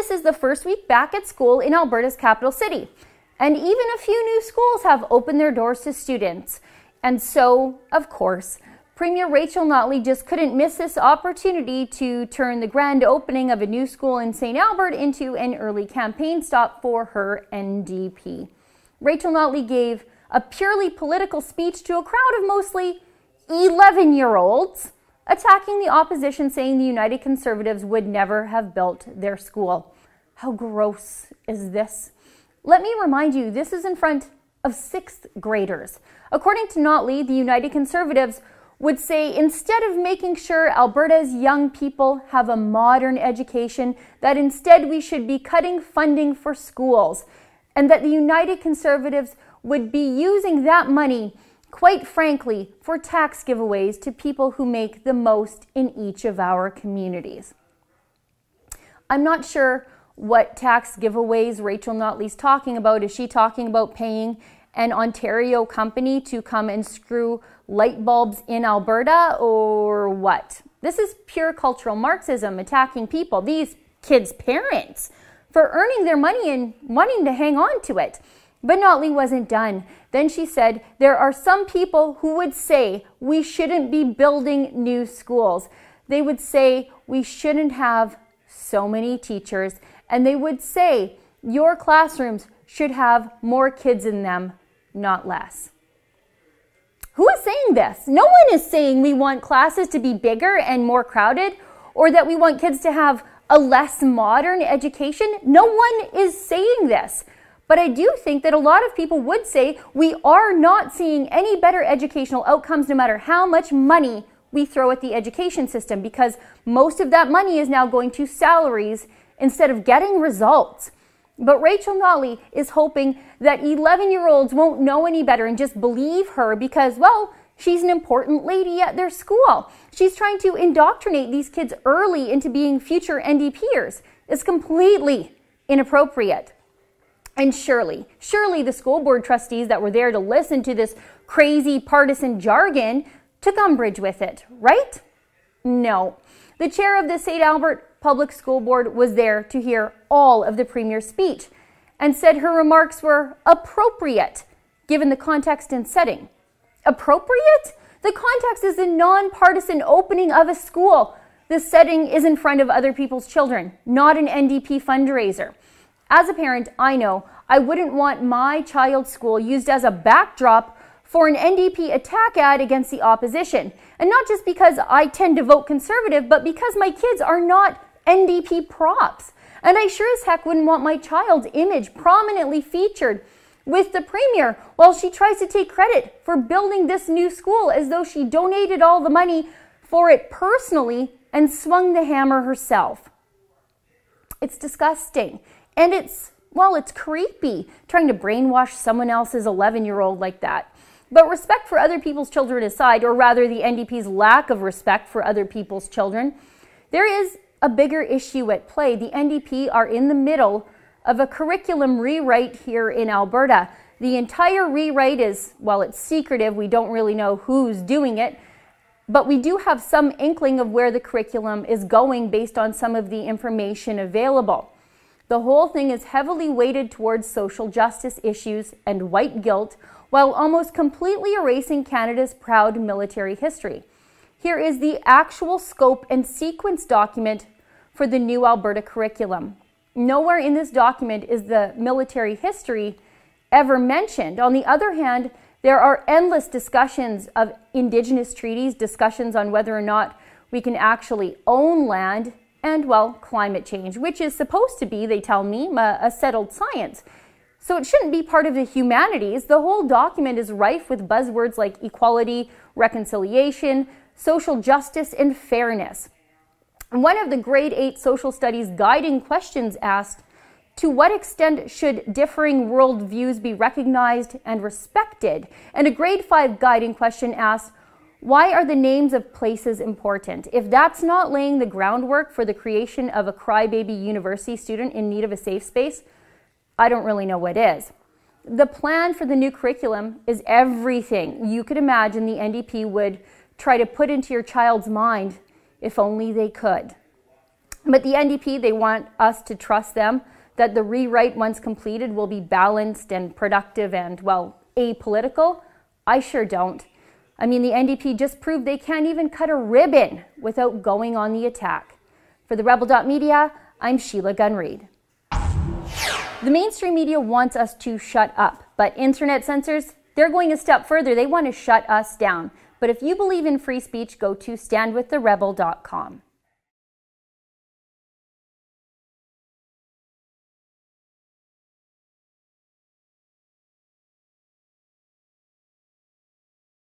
this is the first week back at school in Alberta's capital city. And even a few new schools have opened their doors to students. And so, of course, Premier Rachel Notley just couldn't miss this opportunity to turn the grand opening of a new school in St. Albert into an early campaign stop for her NDP. Rachel Notley gave a purely political speech to a crowd of mostly 11-year-olds, attacking the opposition, saying the United Conservatives would never have built their school. How gross is this? Let me remind you, this is in front of 6th graders. According to Notley, the United Conservatives would say instead of making sure Alberta's young people have a modern education, that instead we should be cutting funding for schools, and that the United Conservatives would be using that money, quite frankly, for tax giveaways to people who make the most in each of our communities. I'm not sure what tax giveaways Rachel Notley's talking about. Is she talking about paying an Ontario company to come and screw light bulbs in Alberta, or what? This is pure cultural Marxism, attacking people, these kids' parents, for earning their money and wanting to hang on to it. But Notley wasn't done. Then she said, there are some people who would say we shouldn't be building new schools. They would say we shouldn't have so many teachers, and they would say your classrooms should have more kids in them, not less. Who is saying this? No one is saying we want classes to be bigger and more crowded, or that we want kids to have a less modern education. No one is saying this. But I do think that a lot of people would say we are not seeing any better educational outcomes no matter how much money we throw at the education system, because most of that money is now going to salaries instead of getting results. But Rachel Notley is hoping that 11-year-olds won't know any better and just believe her because, well, she's an important lady at their school. She's trying to indoctrinate these kids early into being future NDPers. It's completely inappropriate. And surely the school board trustees that were there to listen to this crazy partisan jargon took umbrage with it, right? No. The chair of the St. Albert Public School Board was there to hear all of the Premier's speech and said her remarks were appropriate given the context and setting. Appropriate? The context is a non-partisan opening of a school. The setting is in front of other people's children, not an NDP fundraiser. As a parent, I know I wouldn't want my child's school used as a backdrop for an NDP attack ad against the opposition. And not just because I tend to vote Conservative, but because my kids are not NDP props. And I sure as heck wouldn't want my child's image prominently featured with the Premier while she tries to take credit for building this new school as though she donated all the money for it personally and swung the hammer herself. It's disgusting. And it's creepy trying to brainwash someone else's 11-year-old like that. But respect for other people's children aside, or rather the NDP's lack of respect for other people's children, there is a bigger issue at play. The NDP are in the middle of a curriculum rewrite here in Alberta. The entire rewrite is, well, it's secretive. We don't really know who's doing it, but we do have some inkling of where the curriculum is going based on some of the information available. The whole thing is heavily weighted towards social justice issues and white guilt, while almost completely erasing Canada's proud military history. Here is the actual scope and sequence document for the new Alberta curriculum. Nowhere in this document is the military history ever mentioned. On the other hand, there are endless discussions of Indigenous treaties, discussions on whether or not we can actually own land, and, well, climate change, which is supposed to be, they tell me, a settled science. So it shouldn't be part of the humanities. The whole document is rife with buzzwords like equality, reconciliation, social justice, and fairness. And one of the grade 8 social studies guiding questions asked, to what extent should differing worldviews be recognized and respected? And a grade 5 guiding question asked, why are the names of places important? If that's not laying the groundwork for the creation of a crybaby university student in need of a safe space, I don't really know what is. The plan for the new curriculum is everything you could imagine the NDP would try to put into your child's mind if only they could. But the NDP, they want us to trust them that the rewrite, once completed, will be balanced and productive and, well, apolitical. I sure don't. I mean, the NDP just proved they can't even cut a ribbon without going on the attack. For the Rebel.media, I'm Sheila Gunn-Reid. The mainstream media wants us to shut up, but internet censors, they're going a step further. They want to shut us down. But if you believe in free speech, go to standwiththerebel.com.